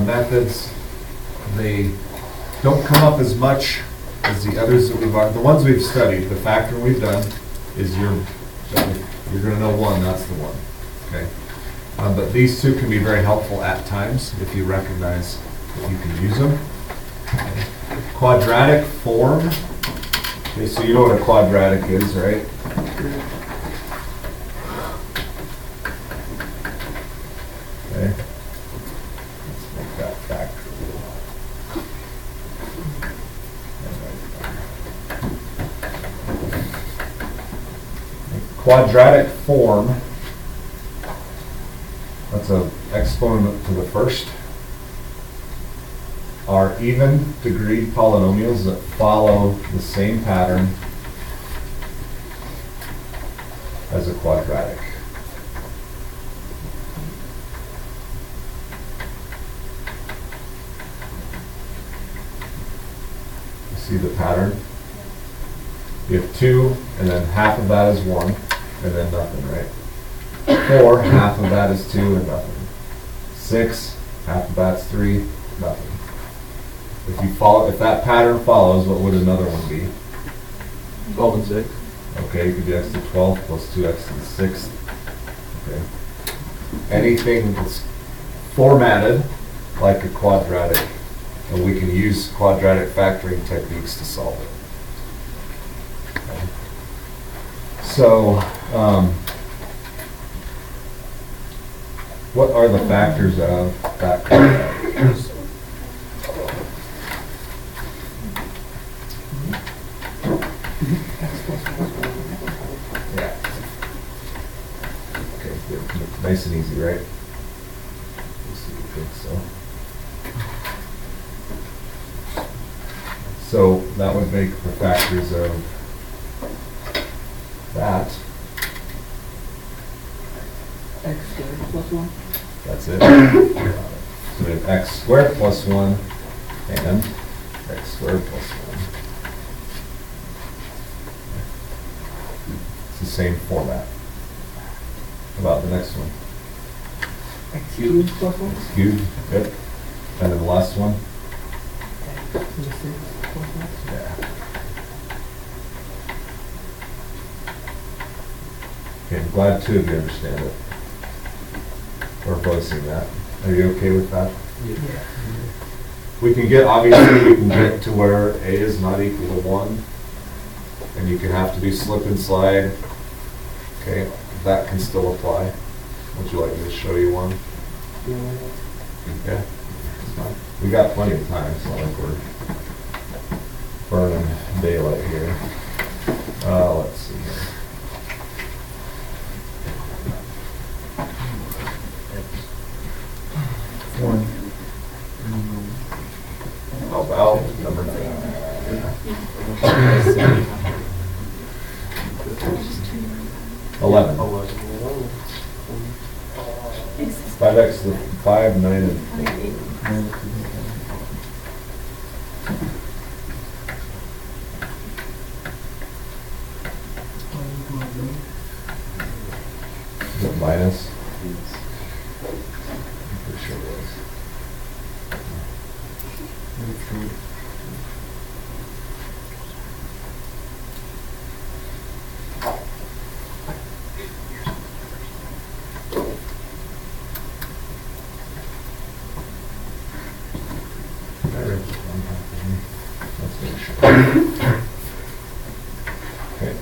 methods. They don't come up as much as the others that the ones we've studied. The factor we've done is you're going to know one, that's the one. Okay. But these two can be very helpful at times if you recognize that you can use them. Okay. Quadratic form. Okay, so you know what a quadratic is, right? Okay. Let's make that factor. Quadratic form, that's an exponent to the first, are even degree polynomials that follow the same pattern as a quadratic. You see the pattern? You have 2, and then half of that is 1, and then nothing, right? 4, half of that is 2, and nothing. 6, half of that's 3, nothing. If that pattern follows, what would another one be? 12 and 6. Okay, you could do x to the 12th plus 2x to the 6th. Okay. Anything that's formatted like a quadratic, and we can use quadratic factoring techniques to solve it. Okay. So, what are the factors of that quadratic? Yeah. Okay, good. Nice and easy, right? Let's see, I think so. So that would make the factors of that. X squared plus 1. That's it. So we have x squared plus 1 and x squared plus 1. It's the same format. How about the next one? X cubed plus 1. X cubed, good. And then the last one? X to the 6 plus 1. Yeah. Okay, I'm glad two of you understand it. Or voicing that. Are you okay with that? Yeah. We can get, obviously, we can get to where a is not equal to 1. And you can have to do slip and slide. Okay, that can still apply. Would you like me to show you one? Yeah, it's fine. We got plenty of time. It's not like we're burning daylight here. Let's see here. How about number 9? 11. 5x to the 5, 9, and 8. Is it minus? I'm pretty sure it is. Okay.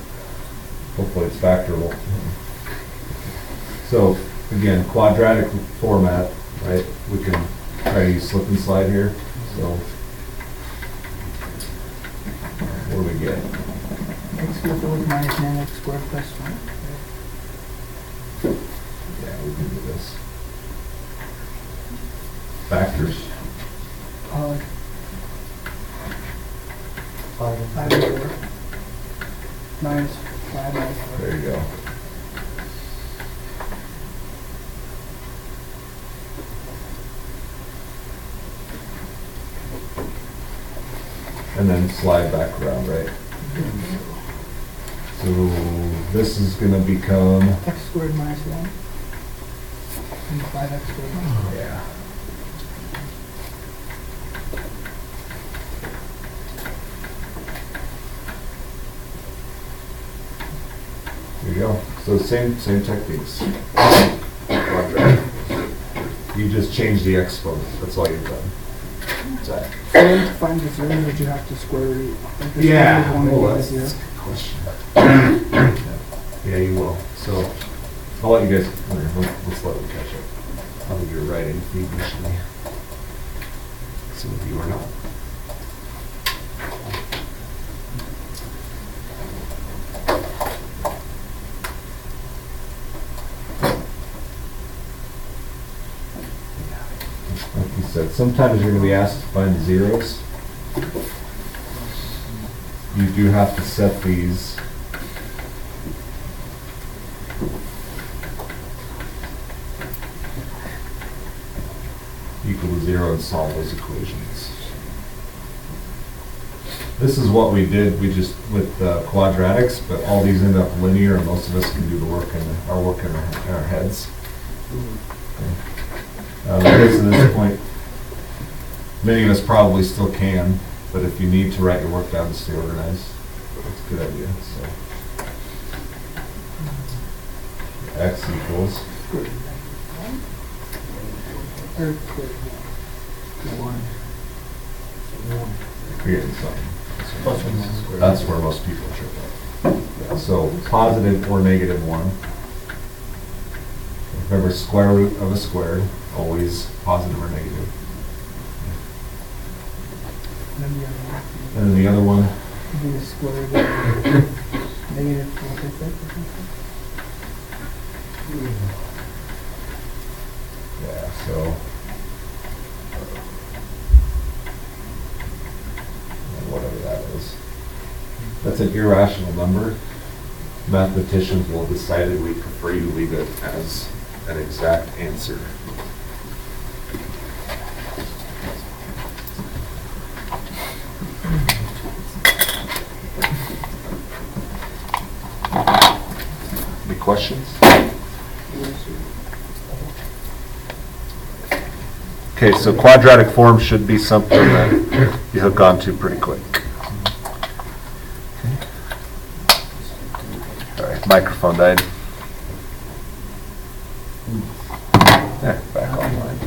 Hopefully it's factorable. So again, quadratic format, right? We can try to use slip and slide here. So what do we get? X cubed minus 9x squared plus 1. Yeah, we can do this. Factors. 5 and 4. Minus 5 minus 4. There you go. And then slide back around, right? So this is going to become, X squared minus 1. And 5x squared minus 1. yeah. same techniques. You just change the exponent, that's all you've done. Exactly. So then to find the zero, would you have to square root? Like the Yeah, square root of one well, would be that's zero. a good question. Yeah, you will. So, I'll let you guys, let's let them catch up. How did your writing feed initially? Some of you are not. Like you said, sometimes you're going to be asked to find zeros. You do have to set these equal to 0 and solve those equations. This is what we did, we just, with quadratics, but all these end up linear and most of us can do the work in our heads. Okay, so at this point, many of us probably still can, but if you need to write your work down to stay organized, it's a good idea, so. X equals, Or square root. creating something. Plus or minus square. That's where most people trip up. So positive or negative 1. Remember, square root of a squared, always positive or negative. And then the other one And then the other one, would be the square root of negative 4.6. yeah, so. Whatever that is. That's an irrational number. Mathematicians will have decided we prefer you to leave it as an exact answer. Any questions? Okay, so quadratic form should be something that you hook onto pretty quick. Sorry, microphone died. There, back online.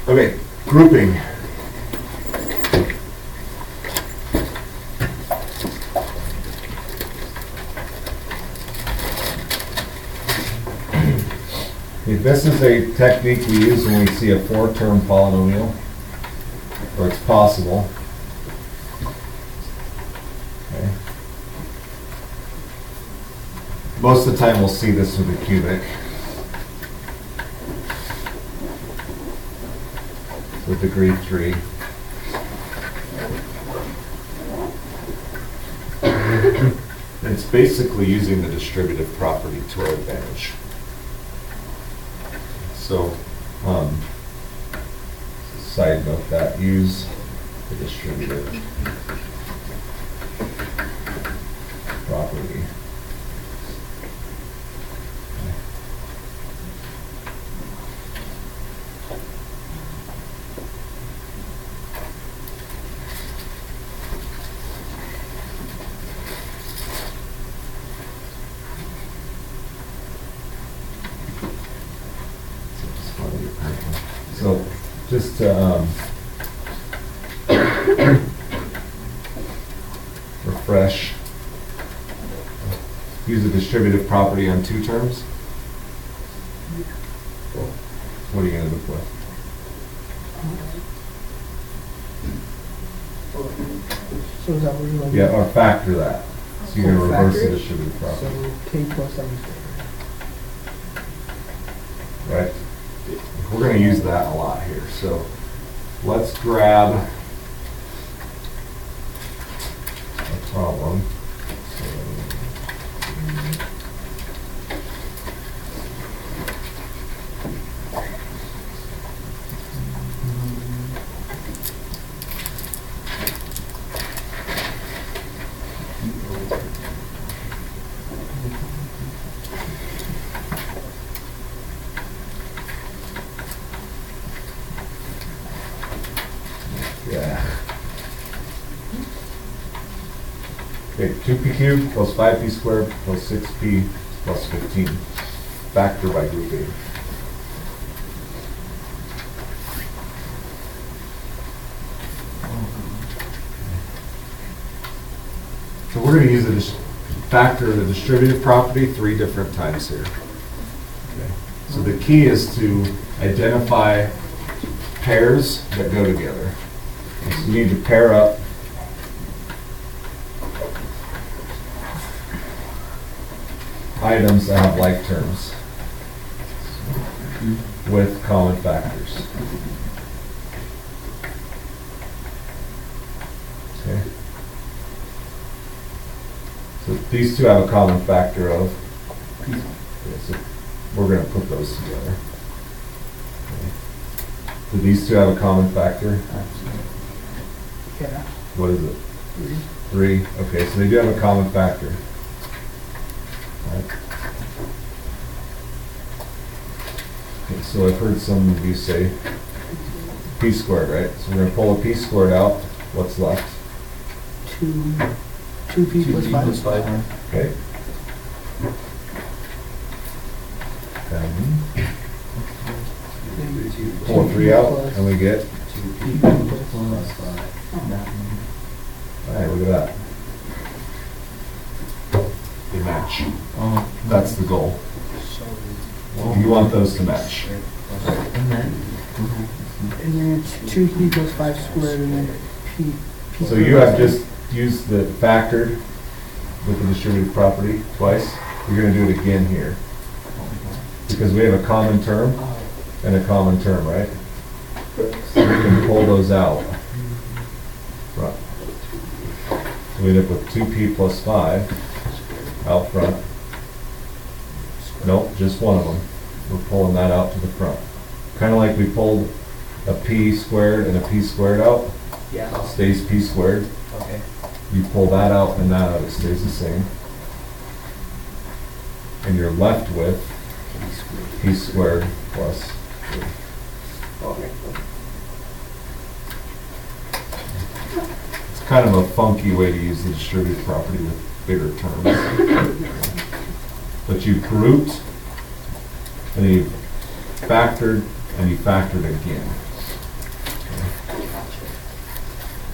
Okay, grouping. Okay, this is a technique we use when we see a 4-term polynomial, or it's possible. Okay. Most of the time we'll see this with a cubic. With degree 3. And it's basically using the distributive property to our advantage. So, side note that, use the distributive property. So, just to refresh, use the distributive property on 2 terms. What are you going to look with? So is that what you're looking Yeah, at? or factor that. So you're going to reverse the Factor it? distributive property, So k plus m squared. right? We're going to use that a lot here. So let's grab a problem. Yeah. Okay, 2p cubed plus 5p squared plus 6p plus 15. Factor by group A. So we're going to use the factor of the distributive property 3 different times here. Okay. So the key is to identify pairs that go together. So you need to pair up items that have like terms with common factors. Okay. So these two have a common factor of, so we're going to put those together. Okay. Do these two have a common factor? Yeah. What is it? 3. 3. Okay, so they do have a common factor. Right. Okay, so I've heard some of you say p squared, right? So we're going to pull a p squared out. What's left? 2p plus 5. 5. Okay. Then pull 3 out, and we get. All right, look at that. They match. That's the goal. You want those to match. And then it's 2p plus 5 squared and then p. So you have just used the factored with the distributive property twice. You're going to do it again here. Because we have a common term and a common term, right? So we can pull those out. Right. So we end up with 2p plus 5 out front. Nope, just one of them. We're pulling that out to the front. Kind of like we pulled a p squared and a p squared out. Yeah. It stays p squared. Okay. You pull that out and that out, it stays the same. And you're left with p squared plus 3. Okay. It's kind of a funky way to use the distributive property with bigger terms. But you grouped, and you factored, and you factored again.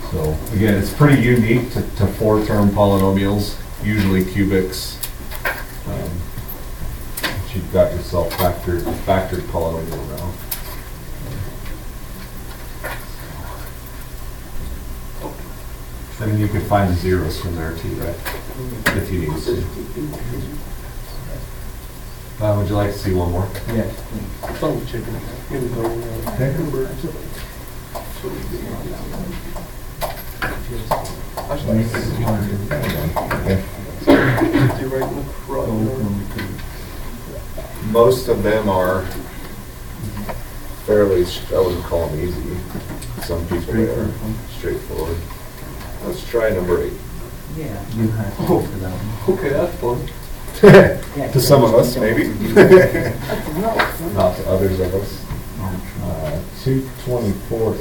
So again, it's pretty unique to 4-term polynomials, usually cubics. But you've got yourself factored polynomial now. And then you can find the zeros from there too, right? If you need to. Would you like to see one more? Yes. Most of them are fairly, I wouldn't call them easy. Some people are straightforward. Let's try number 8. Yeah. You have to go for that one. Okay, that's fun. To some of us, maybe. Not to others of us. 224 AZ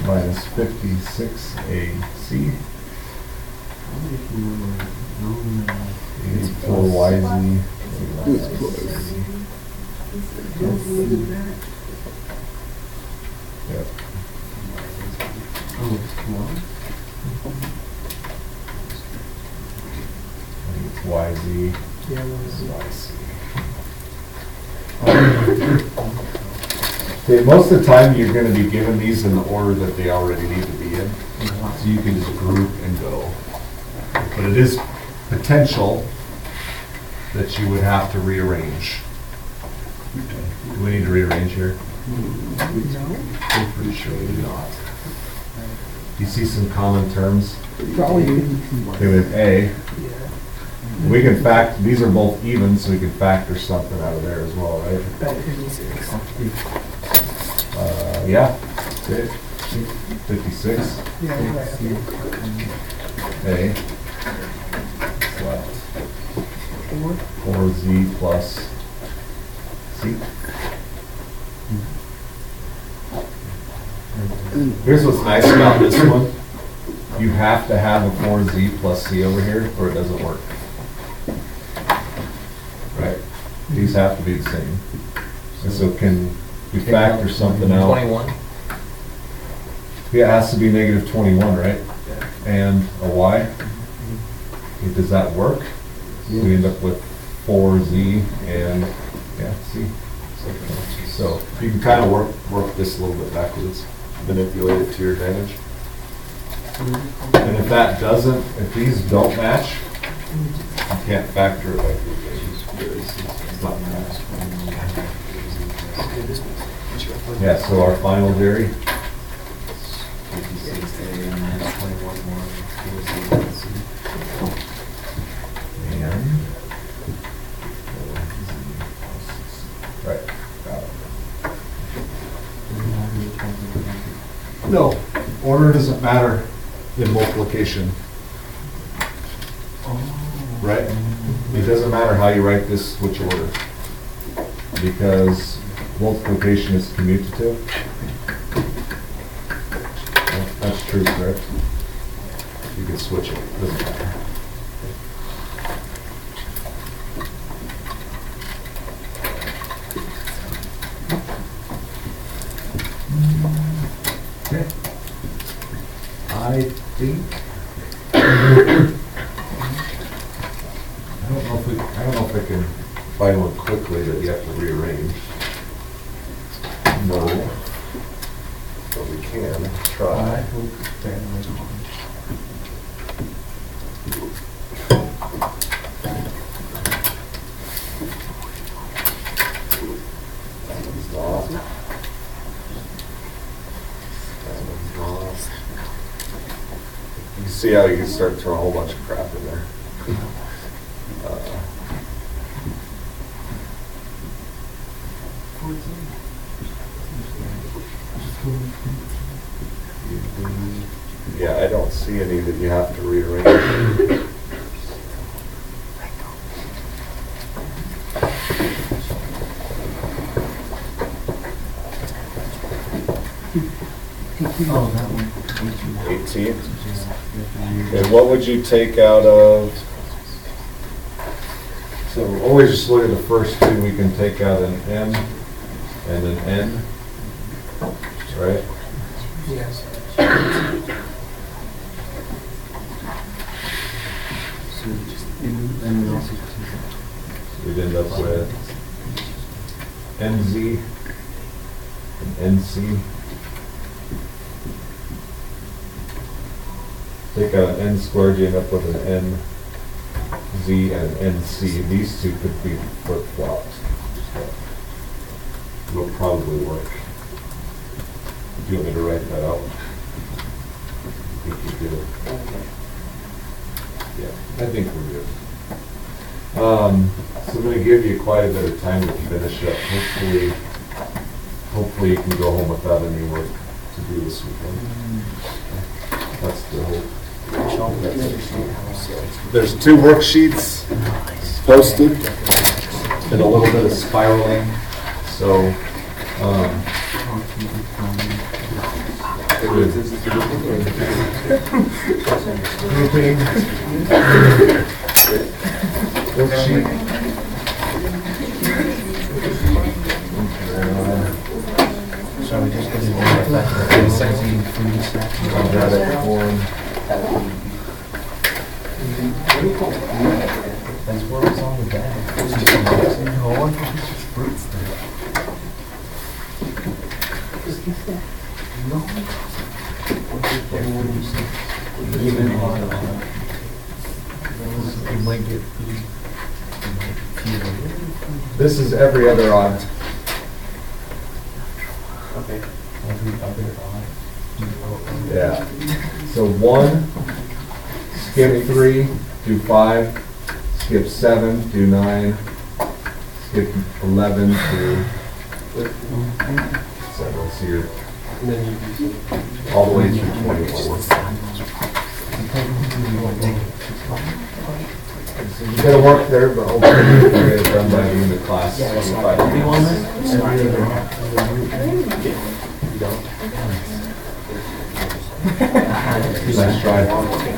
minus 56 AC. 84 YZ. Yep. I think it's YZ. Yeah, YC. Okay, most of the time you're going to be given these in the order that they already need to be in. So you can just group and go. But it is potential that you would have to rearrange. Do we need to rearrange here? No. I'm pretty sure we do not. You see some common terms? Probably. Okay, we have A. Yeah. We can fact, these are both even, so we can factor something out of there as well, right? Bet 56. Yeah, that's it. 56. Yeah, right. A. What's left? 4. 4Z plus C. And then, Here's what's nice about this one. You have to have a 4z plus c over here or it doesn't work. Right? These have to be the same. And so can we factor something out? 21. Yeah, it has to be negative 21, right? And a y. Does that work? We end up with 4z and, yeah, c. So you can kind of work this a little bit backwards, manipulate it to your advantage. And if that doesn't, if these don't match, you can't factor it like it's not matched. Yeah, so our final, Jerry, and, right, got it. No, order doesn't matter in multiplication. Right? It doesn't matter how you write this, which order. Because multiplication is commutative. That's true, correct? You can switch it, doesn't matter. Okay. I think I don't know if I can find one quickly that you have to rearrange. No. But we can try. You see how you can start throwing a whole bunch of crap in there. Yeah, I don't see any that you have to rearrange. Oh, that one. 18. Okay, what would you take out of? So always just look at the first two. We can take out an M and an N, right? yes. So just, and we also. We'd end up with NZ and NC. Take out an N squared, you end up with an NZ and an NC. These two could be flip-flopped. Will probably work. Do you want me to write that out? I think you do. Yeah, I think we're good. So I'm going to give you quite a bit of time to finish up. Hopefully you can go home without any work to do this weekend. That's the hope. There's 2 worksheets posted and a little bit of spiraling. So grouping worksheet. So we just did Quadratic form. That's what it's on the back. Fruits there. Even on you might get This is every other odd. okay. Every other odd. Yeah. So 1, skip 3, do 5, skip 7, do 9, skip 11, do 7. So you're all the way through 24. You gotta work there, but hopefully you get it done by the end of class. Nice try.